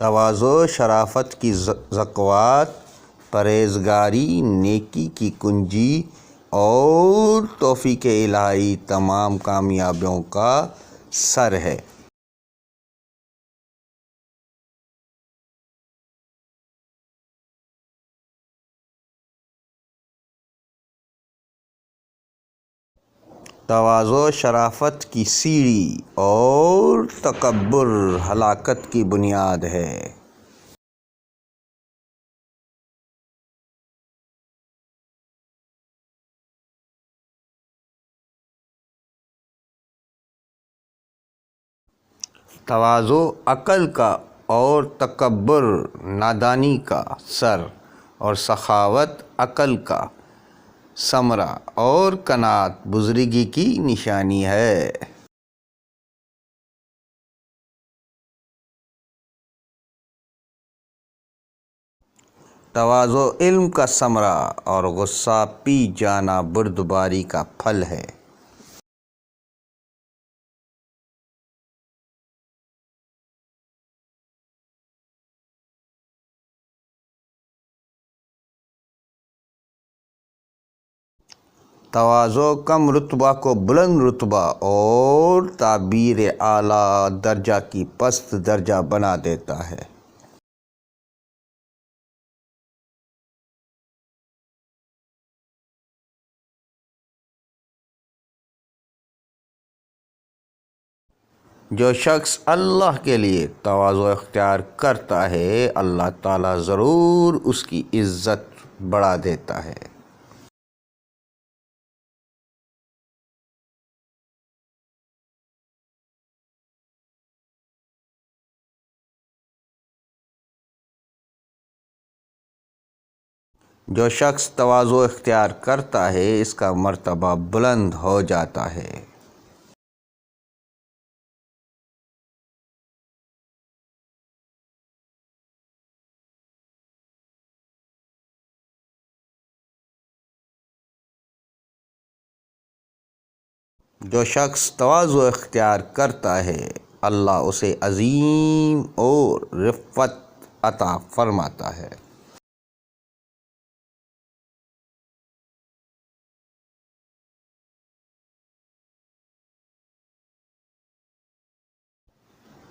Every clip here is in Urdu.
تواضع شرافت کی زکوٰۃ، پرہیزگاری نیکی کی کنجی اور توفیق الہی تمام کامیابیوں کا سر ہے۔ تواضع شرافت کی سیڑھی اور تکبر ہلاکت کی بنیاد ہے۔ تواضع عقل کا اور تکبر نادانی کا سر، اور سخاوت عقل کا ثمرہ اور قناعت بزرگی کی نشانی ہے۔ تواضع علم کا ثمرہ اور غصہ پی جانا بردباری کا پھل ہے۔ تواضع کم رتبہ کو بلند رتبہ اور تعبیر اعلیٰ درجہ کی پست درجہ بنا دیتا ہے۔ جو شخص اللہ کے لیے تواضع اختیار کرتا ہے، اللہ تعالیٰ ضرور اس کی عزت بڑھا دیتا ہے۔ جو شخص تواضع اختیار کرتا ہے، اس کا مرتبہ بلند ہو جاتا ہے۔ جو شخص تواضع اختیار کرتا ہے، اللہ اسے عظیم اور رفعت عطا فرماتا ہے۔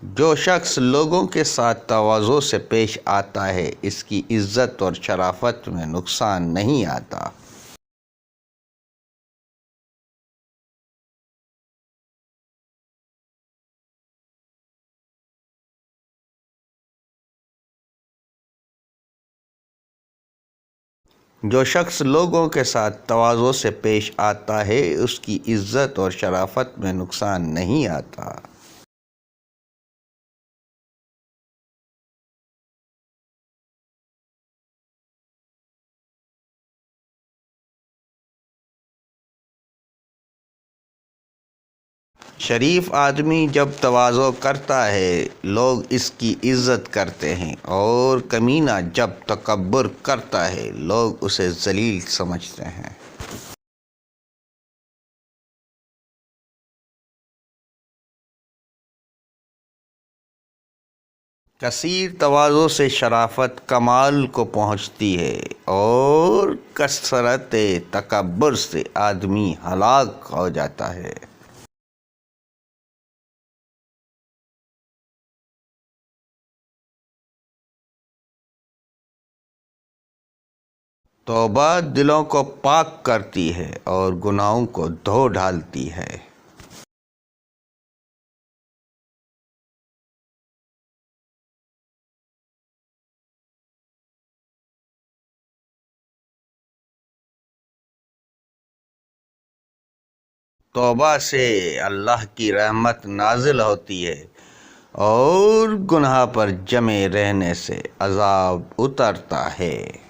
جو شخص لوگوں کے ساتھ تواضع سے پیش آتا ہے، اس کی عزت اور شرافت میں نقصان نہیں آتا۔ جو شخص لوگوں کے ساتھ تواضع سے پیش آتا ہے، اس کی عزت اور شرافت میں نقصان نہیں آتا۔ شریف آدمی جب تواضع کرتا ہے، لوگ اس کی عزت کرتے ہیں، اور کمینہ جب تکبر کرتا ہے، لوگ اسے ذلیل سمجھتے ہیں۔ کثیر تواضع سے شرافت کمال کو پہنچتی ہے، اور کثرت تکبر سے آدمی ہلاک ہو جاتا ہے۔ توبہ دلوں کو پاک کرتی ہے اور گناہوں کو دھو ڈالتی ہے۔ توبہ سے اللہ کی رحمت نازل ہوتی ہے، اور گناہ پر جمے رہنے سے عذاب اترتا ہے۔